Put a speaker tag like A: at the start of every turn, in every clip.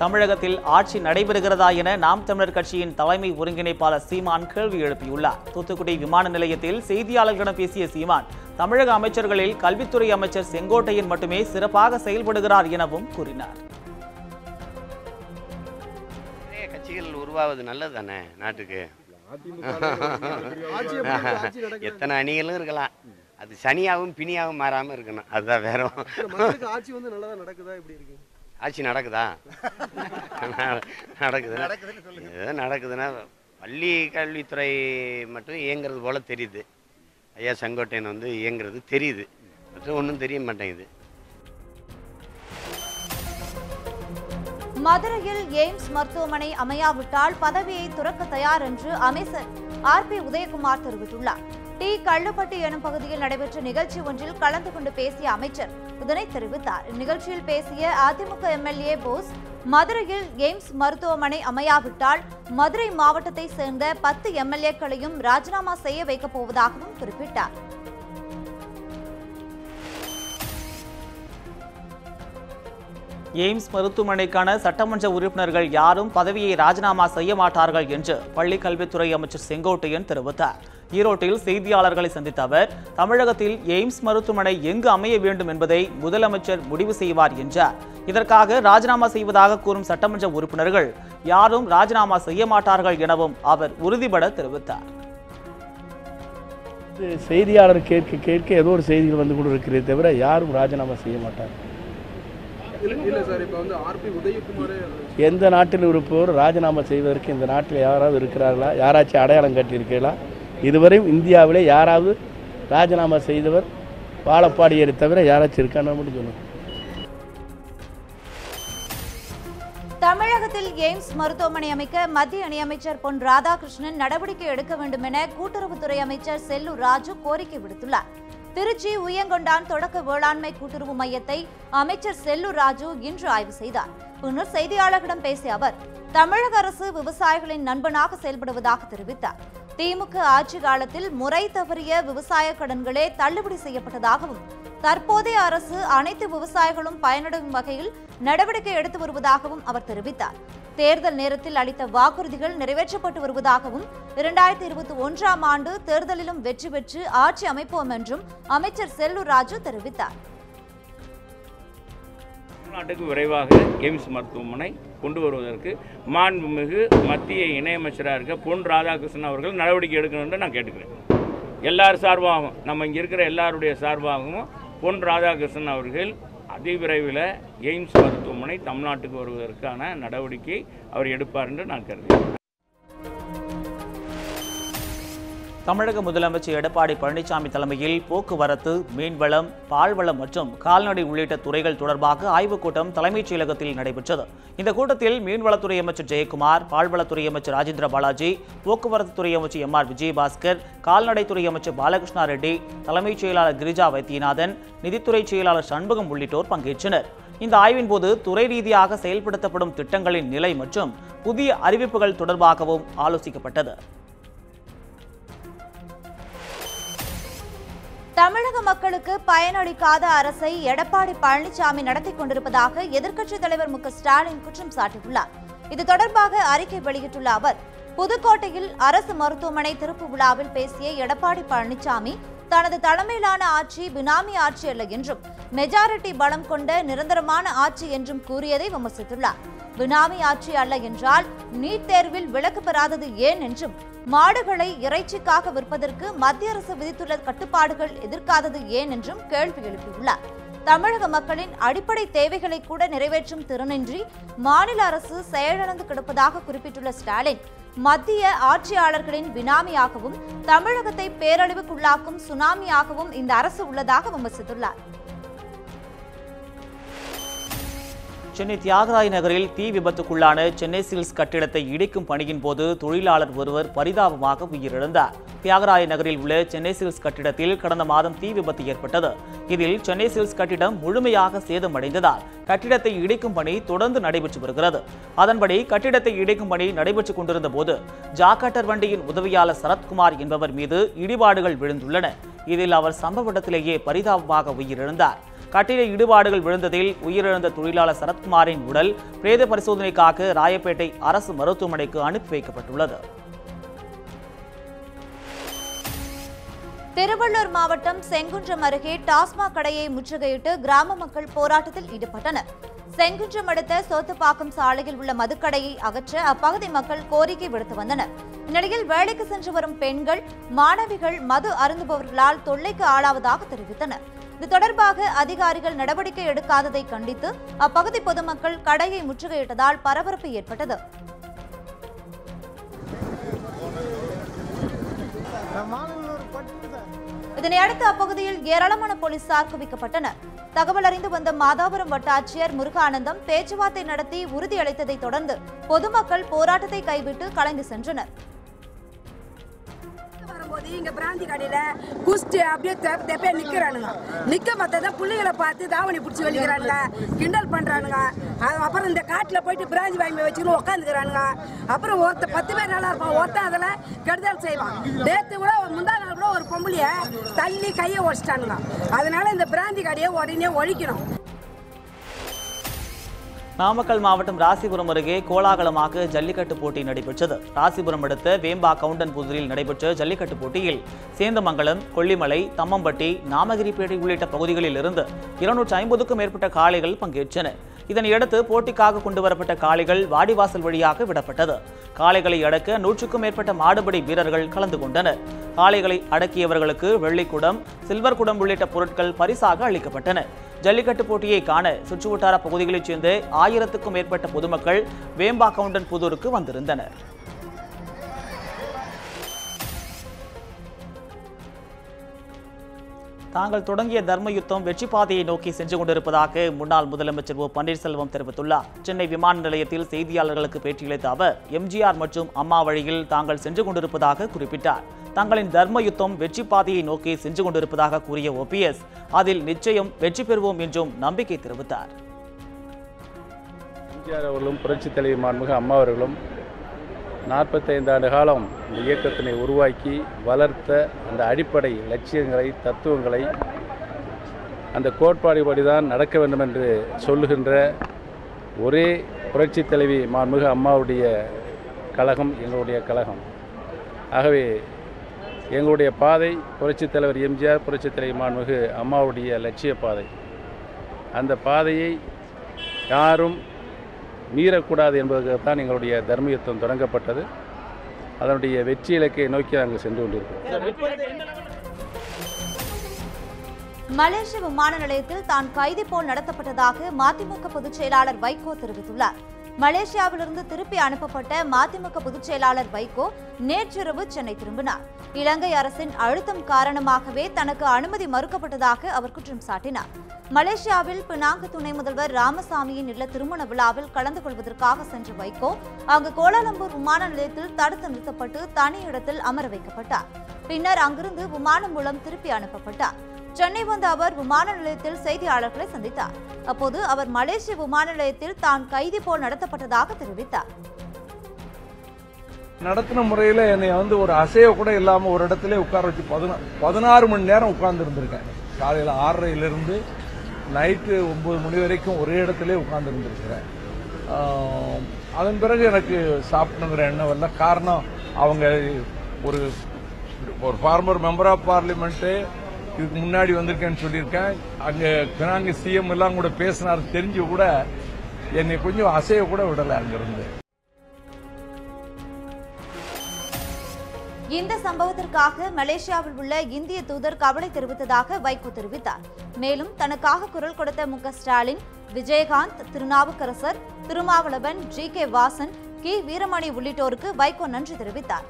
A: தமிழகத்தில் ஆட்சி நடைபெறுகிறதா என நாம் தமிழர் கட்சியின் தலைமை ஒருங்கிணைப்பாளர் சீமான் கேள்வி எழுப்பியுள்ளார். தூத்துக்குடி விமான நிலையத்தில் செய்தியாளர்களிடம் பேசிய சீமான், தமிழக அமைச்சர்களில் கல்வித்துறை அமைச்சர் செங்கோட்டையன் மட்டுமே சிறப்பாக செயல்படுகிறார் எனவும் கூறினார்.
B: கட்சிகள் உருவாவது நல்லது தானே நாட்டுக்கு. எத்தனை அணிகளும் இருக்கலாம், அது சனியாகவும் பிணியாகவும் மாறாமல் இருக்கணும், அதுதான் வேற.
C: ஆட்சி வந்து நல்லா நடக்குதா? எப்படி இருக்கு
B: ஆட்சி? நடக்குதா? நடக்குதுன்னா பள்ளி கல்வித்துறை மட்டும் இயங்குறது போல தெரியுது. ஐயா செங்கோட்டையன் வந்து இயங்குறது தெரியுது, மற்றும் ஒன்றும் தெரிய மாட்டேங்குது.
D: மதுரையில் எய்ம்ஸ் மருத்துவமனை அமையாவிட்டால் பதவியை துறக்க தயார் என்று அமைச்சர் ஆர்.பி. உதயகுமார் தெரிவித்துள்ளார். டி. கள்ளுப்பட்டி எனும் பகுதியில் நடைபெற்ற நிகழ்ச்சி ஒன்றில் கலந்து கொண்டு பேசிய அமைச்சர் இதனை தெரிவித்தார். இந்நிகழ்ச்சியில் பேசிய அதிமுக எம்எல்ஏ போஸ், மதுரையில் எய்ம்ஸ் மருத்துவமனை அமையாவிட்டால் மதுரை மாவட்டத்தை சேர்ந்த 10 எம்எல்ஏக்களையும் ராஜினாமா செய்ய வைக்கப் போவதாகவும் குறிப்பிட்டார்.
A: எய்ம்ஸ் மருத்துவமனைக்கான சட்டமன்ற உறுப்பினர்கள் யாரும் பதவியை ராஜினாமா செய்ய மாட்டார்கள் என்று பள்ளி கல்வித்துறை அமைச்சர் செங்கோட்டையன் தெரிவித்தார். ஈரோட்டில் செய்தியாளர்களை சந்தித்த அவர், தமிழகத்தில் எய்ம்ஸ் மருத்துவமனை எங்கு அமைய வேண்டும் என்பதை முதலமைச்சர் முடிவு செய்வார் என்றார். இதற்காக ராஜினாமா செய்வதாக கூறும் சட்டமன்ற உறுப்பினர்கள் யாரும் ராஜினாமா செய்ய மாட்டார்கள் எனவும் அவர் உறுதிபட தெரிவித்தார்.
E: செய்தியாளர் கேட்க ஏதோ ஒரு செய்திகள் வந்து கொண்டு இருக்கிறதே தவிர யாரும் ராஜினாமா செய்ய மாட்டார். எந்த நாட்டில் இருப்பவர் ராஜினாமா செய்வதற்கு இந்த நாட்டில் யாராவது இருக்கிறார்களா? யாராச்சும் அடையாளம் காட்டியிருக்கிறீர்களா? இதுவரையும் இந்தியாவிலே யாராவது ராஜினாமா செய்தவர் வாழப்பாடியை தவிர யாராச்சும் இருக்கான்னு மட்டும் சொல்லுங்க.
D: தமிழகத்தில் எய்ம்ஸ் மருத்துவமனை அமைக்க மத்திய இணையமைச்சர் பொன் ராதாகிருஷ்ணன் நடவடிக்கை எடுக்க வேண்டும் என கூட்டுறவுத்துறை அமைச்சர் செல்லூர் ராஜு கோரிக்கை விடுத்துள்ளார். திருச்சி உயங்கொண்டான் தொடக்க வேளாண்மை கூட்டுறவு மையத்தை அமைச்சர் செல்லூர் ராஜு இன்று ஆய்வு செய்தார். பின்னர் செய்தியாளர்களிடம் பேசிய அவர், தமிழக அரசு விவசாயிகளின் நண்பனாக செயல்படுவதாக தெரிவித்தார். திமுக ஆட்சி காலத்தில் முறை தவறிய விவசாய கடன்களே தள்ளுபடி செய்யப்பட்டதாகவும், தற்போதைய அரசு அனைத்து விவசாயிகளும் பயனடையும் வகையில் நடவடிக்கை எடுத்து வருவதாகவும் அவர் தெரிவித்தார். தேர்தல் நேரத்தில் அளித்த வாக்குறுதிகள் நிறைவேற்றப்பட்டு வருவதாகவும், 2021ஆம் ஆண்டு தேர்தலிலும் வெற்றி பெற்று ஆட்சி அமைப்போம் என்றும் அமைச்சர் செல்லூர் ராஜு தெரிவித்தார்.
F: தமிழ்நாட்டுக்கு விரைவாக எய்ம்ஸ் மருத்துவமனை கொண்டு வருவதற்கு மாண்புமிகு மத்திய இணையமைச்சராக இருக்க பொன் ராதாகிருஷ்ணன் அவர்கள் நடவடிக்கை எடுக்கணும் என்று நான் கேட்டுக்கிறேன். எல்லார் சார்பாகவும், நம்ம இங்கே இருக்கிற எல்லாருடைய சார்பாகவும் பொன் ராதாகிருஷ்ணன் அவர்கள் அதிவிரைவில் எய்ம்ஸ் மருத்துவமனை தமிழ்நாட்டுக்கு வருவதற்கான நடவடிக்கை அவர் எடுப்பார் என்று நான் கருதுகிறேன்.
A: தமிழக முதலமைச்சர் எடப்பாடி பழனிசாமி தலைமையில் போக்குவரத்து, மீன்வளம், பால்வளம் மற்றும் கால்நடை உள்ளிட்ட துறைகள் தொடர்பாக ஆய்வுக் கூட்டம் தலைமைச் செயலகத்தில் நடைபெற்றது. இந்த கூட்டத்தில் மீன்வளத்துறை அமைச்சர் ஜெயக்குமார், பால்வளத்துறை அமைச்சர் ராஜேந்திர பாலாஜி, போக்குவரத்துத்துறை அமைச்சர் எம்.ஆர். விஜயபாஸ்கர், கால்நடைத்துறை அமைச்சர் பாலகிருஷ்ணா ரெட்டி, தலைமைச் செயலாளர் கிரிஜா வைத்தியநாதன், நிதித்துறை செயலாளர் சண்முகம் உள்ளிட்டோர் பங்கேற்றனர். இந்த ஆய்வின் போது துறை ரீதியாக செயல்படுத்தப்படும் திட்டங்களின் நிலை மற்றும் புதிய அறிவிப்புகள் தொடர்பாகவும் ஆலோசிக்கப்பட்டது.
D: தமிழக மக்களுக்கு பயனளிக்காத அரசை எடப்பாடி பழனிசாமி நடத்தி கொண்டிருப்பதாக எதிர்க்கட்சித் தலைவர் மு.க. ஸ்டாலின் குற்றம் சாட்டியுள்ளார். இது தொடர்பாக அறிக்கை வெளியிட்டுள்ள அவர், புதுக்கோட்டையில் அரசு மருத்துவமனை திறப்பு விழாவில் பேசிய எடப்பாடி பழனிசாமி, தனது தலைமையிலான ஆட்சி பினாமி ஆட்சி அல்ல என்றும், மெஜாரிட்டி பலம் கொண்ட நிரந்தரமான ஆட்சி என்றும் கூறியதை விமர்சித்துள்ளார். பினாமி ஆட்சி அல்ல என்றால் நீட் தேர்வில் விலக்கு பெறாதது ஏன் என்றும், மாடுகளை இறைச்சிக்காக விற்பதற்கு மத்திய அரசு விதித்துள்ள கட்டுப்பாடுகள் எதிர்க்காதது ஏன் என்றும் கேள்வி எழுப்பியுள்ளார். தமிழக மக்களின் அடிப்படை தேவைகளை கூட நிறைவேற்றும் திறனின்றி மாநில அரசு செயலிழந்து கிடப்பதாக குறிப்பிட்டுள்ள ஸ்டாலின், மத்திய ஆட்சியாளர்களின் பினாமியாகவும் தமிழகத்தை பேரழிவுக்குள்ளாக்கும் சுனாமியாகவும் இந்த அரசு உள்ளதாக விமர்சித்துள்ளார்.
A: சென்னை தியாகராய நகரில் தீ விபத்துக்குள்ளான சென்னை சில்க்ஸ் கட்டிடத்தை இடிக்கும் பணியின் போது தொழிலாளர் ஒருவர் பரிதாபமாக உயிரிழந்தார். தியாகராய நகரில் உள்ள சென்னை சில்க்ஸ் கட்டிடத்தில் கடந்த மாதம் தீ விபத்து ஏற்பட்டது. இதில் சென்னை சில்க்ஸ் கட்டிடம் முழுமையாக சேதமடைந்ததால் கட்டிடத்தை இடிக்கும் பணி தொடர்ந்து நடைபெற்று வருகிறது. அதன்படி கட்டிடத்தை இடிக்கும் பணி நடைபெற்றுக் கொண்டிருந்த போது ஜாக்கட்டர் வண்டியின் உதவியாளர் சரத்குமார் என்பவர் மீது இடிபாடுகள் விழுந்துள்ளன. இதில் அவர் சம்பவ இடத்திலேயே பரிதாபமாக உயிரிழந்தார். கட்டிட இடிபாடுகள் விழுந்ததில் உயிரிழந்த தொழிலாளர் சரத்குமாரின் உடல் பிரேத பரிசோதனைக்காக ராயப்பேட்டை அரசு மருத்துவமனைக்கு அனுப்பி வைக்கப்பட்டுள்ளது.
D: திருவள்ளூர் மாவட்டம் செங்குன்றம் அருகே டாஸ்மாக் கடையை முற்றுகையிட்டு கிராம மக்கள் போராட்டத்தில் ஈடுபட்டனர். செங்குன்றம் அடுத்த சோத்துப்பாக்கம் சாலையில் உள்ள மதுக்கடையை அகற்ற அப்பகுதி மக்கள் கோரிக்கை விடுத்து வந்தனர். இந்நிலையில் வேலைக்கு சென்று வரும் பெண்கள், மாணவிகள் மது அருந்துபவர்களால் தொல்லைக்கு ஆளாவதாக தெரிவித்தனர். இது தொடர்பாக அதிகாரிகள் நடவடிக்கை எடுக்காததை கண்டித்து அப்பகுதி பொதுமக்கள் கடையை முற்றுகையிட்டதால் பரபரப்பு ஏற்பட்டது. இதனையடுத்து அப்பகுதியில் ஏராளமான போலீசார் குவிக்கப்பட்டனர். தகவல் அறிந்து வந்த மாதாபுரம் வட்டாட்சியர் முருகானந்தம் பேச்சுவார்த்தை நடத்தி உறுதியளித்ததை தொடர்ந்து பொதுமக்கள் போராட்டத்தை கைவிட்டு கலைந்து சென்றனர்.
G: இங்க பிராந்தி கடையில குஸ்டி அப்படியே தெப்ப நிக்கிறானுங்க. நிக்க பார்த்தா பிள்ளைகளை பார்த்து தாவணி பிடிச்சி வெளிக்கிறானுங்க, கிண்டல் பண்றானுங்க. அப்புறம் இந்த காட்டுல போயிட்டு பிராந்தி வாங்கி வச்சுன்னு உட்காந்துக்கிறானுங்க. அப்புறம் 10 பேர் நல்லா இருப்பான், ஒருத்தன் அதுல கெடுதல் செய்வான். நேற்று கூட முந்தா நாள் கூட ஒரு பொம்பளைய தள்ளி கையை ஒடிச்சிட்டானுங்க. அதனால இந்த பிராந்தி கடையை உடனே ஒழிக்கணும்.
A: நாமக்கல் மாவட்டம் ராசிபுரம் அருகே கோலாகலமாக ஜல்லிக்கட்டு போட்டி நடைபெற்றது. ராசிபுரம் அடுத்த வேம்பா கவுண்டன்புதூரில் நடைபெற்ற ஜல்லிக்கட்டு போட்டியில் சேந்தமங்கலம், கொல்லிமலை, தம்மம்பட்டி, நாமகிரிப்பேட்டை உள்ளிட்ட பகுதிகளில் இருந்து 250க்கும் மேற்பட்ட காளைகள் பங்கேற்றன. இதனையடுத்து போட்டிக்காக கொண்டுவரப்பட்ட காளைகள் வாடிவாசல் வழியாக விடப்பட்டது. காளைகளை அடக்க 100க்கும் மேற்பட்ட மாடுபிடி வீரர்கள் கலந்து கொண்டனர். காளைகளை அடக்கியவர்களுக்கு வெள்ளிக்குடம், சில்வர் குடம் உள்ளிட்ட பொருட்கள் பரிசாக அளிக்கப்பட்டன. ஜல்லிக்கட்டு போட்டியை காண சுற்றுவட்டார பகுதிகளைச் சேர்ந்த 1000க்கும் மேற்பட்ட பொதுமக்கள் வேம்பா கவுண்டன்புதூருக்கு வந்திருந்தனர். தாங்கள் தொடங்கிய தர்ம யுத்தம் வெற்றி பாதையை நோக்கி சென்று கொண்டிருப்பதாக முன்னாள் முதலமைச்சர் ஓ பன்னீர்செல்வம் தெரிவித்துள்ளார். சென்னை விமான நிலையத்தில் செய்தியாளர்களுக்கு பேட்டியளித்த அவர் எம்ஜிஆர் மற்றும் அம்மா வழியில் தாங்கள் சென்று கொண்டிருப்பதாக குறிப்பிட்டார். தங்களின் தர்ம யுத்தம் வெற்றி பாதையை நோக்கி சென்று கொண்டிருப்பதாக கூறிய OPS அதில் நிச்சயம் வெற்றி பெறுவோம் என்றும் நம்பிக்கை தெரிவித்தார்.
E: எம்ஜிஆர் அவர்களும் புரட்சித் தலைவி மாண்புமிகு அம்மா அவர்களும் 45 ஆண்டு காலம் இந்த இயக்கத்தினை உருவாக்கி வளர்த்த அந்த அடிப்படை லட்சியங்களை, தத்துவங்களை அந்த கோட்பாடுபடி தான் நடக்க வேண்டும் என்று சொல்லுகின்ற ஒரே புரட்சித் தலைவி மாண்புமிகு அம்மாவுடைய கழகம் எங்களுடைய கழகம். ஆகவே எங்களுடைய பாதை புரட்சித் தலைவர் எம்ஜிஆர், புரட்சித் தலைவி மாண்புமிகு அம்மாவுடைய லட்சிய பாதை. அந்த பாதையை யாரும் மீறக்கூடாது என்பதற்குத்தான் எங்களுடைய தர்ம யுத்தம் தொடங்கப்பட்டது. அதனுடைய வெற்றி இலக்கை நோக்கி நாங்கள் சென்று கொண்டிருக்கிறோம்.
D: மலேசிய விமான நிலையத்தில் தான் கைதி போல் நடத்தப்பட்டதாக மதிமுக பொதுச் செயலாளர் வைகோ தெரிவித்துள்ளார். மலேசியாவிலிருந்து திருப்பி அனுப்பப்பட்ட மதிமுக பொதுச் செயலாளர் வைகோ நேற்றிரவு சென்னை திரும்பினார். இலங்கை அரசின் அழுத்தம் காரணமாகவே தனக்கு அனுமதி மறுக்கப்பட்டதாக அவர் குற்றம் சாட்டினார். மலேசியாவில் பினாங்கு துணை முதல்வர் ராமசாமியின் இல்ல திருமண விழாவில் கலந்து கொள்வதற்காக சென்ற வைகோ அங்கு கோலாலம்பூர் விமான நிலையத்தில் தடுத்து நிறுத்தப்பட்டு தனி இடத்தில் அமர வைக்கப்பட்டார். பின்னர் அங்கிருந்து விமானம் மூலம் திருப்பி அனுப்பப்பட்டார். சென்னை வந்த அவர் விமான நிலையத்தில் செய்தியாளர்களை சந்தித்தார். அப்போது அவர் மலேசிய விமான நிலையத்தில் தான் கைதி போல் நடத்தப்பட்டதாக தெரிவித்தார்.
H: நடத்தின முறையில் என்னை ஒரு அசைய கூட இல்லாமல் ஒரு இடத்துல உட்கார வச்சு 16 மணி நேரம் உட்கார்ந்து இருந்திருக்கேன். காலையில் 6:30 நைட்டு 9 மணி வரைக்கும் ஒரே இடத்துல உட்கார்ந்து இருந்திருக்கிறேன். அதன் பிறகு எனக்கு சாப்பிடணுங்கிற எண்ணம் வரல. காரணம் அவங்க ஒரு ஃபார்மர் மெம்பர் ஆஃப் பார்லிமெண்ட் இதுக்கு முன்னாடி வந்திருக்கேன்னு சொல்லியிருக்கேன். அங்கே பினாங்கு சிஎம் எல்லாம் கூட பேசினார். தெரிஞ்சு கூட என்னை கொஞ்சம் அசைய கூட விடலை அங்கிருந்து.
D: இந்த சம்பவத்திற்காக மலேசியாவில் உள்ள இந்திய தூதர் கவலை தெரிவித்ததாக வைகோ தெரிவித்தார். மேலும் தனக்காக குரல் கொடுத்த மு.க. ஸ்டாலின், விஜயகாந்த், திருநாவுக்கரசர், திருமாவளவன், GK வாசன், கி. வீரமணி உள்ளிட்டோருக்கு வைகோ நன்றி தெரிவித்தார்.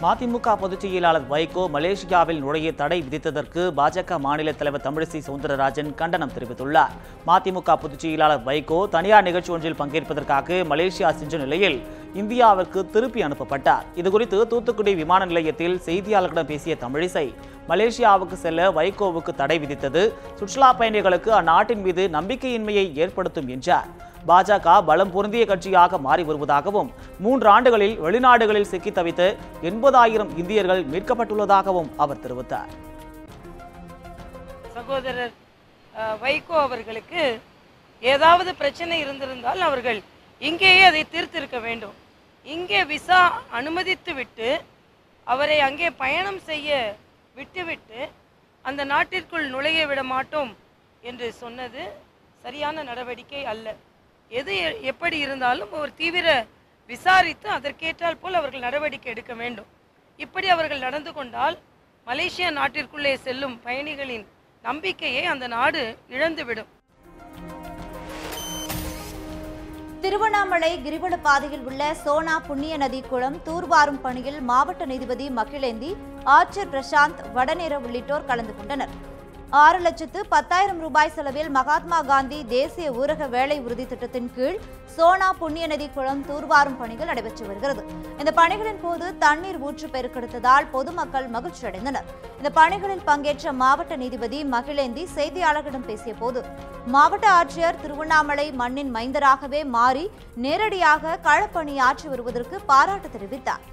A: மதிமுக பொதுச் செயலாளர் வைகோ மலேசியாவில் நுழைய தடை விதித்ததற்கு பாஜக மாநில தலைவர் தமிழிசை சவுந்தரராஜன் கண்டனம் தெரிவித்துள்ளார். மதிமுக பொதுச் செயலாளர் வைகோ தனியார் நிகழ்ச்சி ஒன்றில் பங்கேற்பதற்காக மலேசியா சென்ற நிலையில் இந்தியாவிற்கு திருப்பி அனுப்பப்பட்டார். இதுகுறித்து தூத்துக்குடி விமான நிலையத்தில் செய்தியாளர்களிடம் பேசிய தமிழிசை, மலேசியாவுக்கு செல்ல வைகோவுக்கு தடை விதித்தது சுற்றுலா பயணிகளுக்கு அந்நாட்டின் மீது நம்பிக்கையின்மையை ஏற்படுத்தும் என்றார். பாஜக பலம் பொருந்திய கட்சியாக மாறி வருவதாகவும் 3 ஆண்டுகளில் வெளிநாடுகளில் சிக்கி தவித்த 80,000 இந்தியர்கள் மீட்கப்பட்டுள்ளதாகவும் அவர் தெரிவித்தார்.
I: சகோதரர் வைகோ அவர்களுக்கு ஏதாவது பிரச்சனை இருந்திருந்தால் அவர்கள் இங்கேயே அதை தீர்த்திருக்க வேண்டும். இங்கே விசா அனுமதித்து விட்டு அவரை அங்கே பயணம் செய்ய விட்டுவிட்டு அந்த நாட்டிற்குள் நுழைய விட மாட்டோம் என்று சொன்னது சரியான நடவடிக்கை அல்ல. எது எப்படி இருந்தாலும் ஒரு தீவிர விசாரித்து அதற்கேற்றால் போல் அவர்கள் நடவடிக்கை எடுக்க வேண்டும். இப்படி அவர்கள் நடந்து கொண்டால் மலேசியா நாட்டிற்குள்ளே செல்லும் பயணிகளின் நம்பிக்கையை அந்த நாடு இழந்துவிடும்.
D: திருவண்ணாமலை கிரிவல பாதையில் உள்ள சோனா புண்ணிய நதி குளம் தூர்வாரும் பணியில் மாவட்ட நீதிபதி மகிழேந்தி, ஆட்சியர் பிரசாந்த், வடநேர உள்ளிட்டோர் கலந்து கொண்டனர். 6,10,000 ரூபாய் செலவில் மகாத்மா காந்தி தேசிய ஊரக வேலை உறுதி திட்டத்தின் கீழ் சோனா புண்ணிய நதி குளம் தூர்வாரும் பணிகள் நடைபெற்று வருகிறது. இந்த பணிகளின் போது தண்ணீர் ஊற்று பெருக்கெடுத்ததால் பொதுமக்கள் மகிழ்ச்சி அடைந்தனர். இந்த பணிகளில் பங்கேற்ற மாவட்ட நீதிபதி மகிழேந்தி செய்தியாளர்களிடம் பேசிய போது, மாவட்ட ஆட்சியர் திருவண்ணாமலை மண்ணின் மைந்தராகவே மாறி நேரடியாக களப்பணியாற்றி வருவதற்கு பாராட்டு தெரிவித்தார்.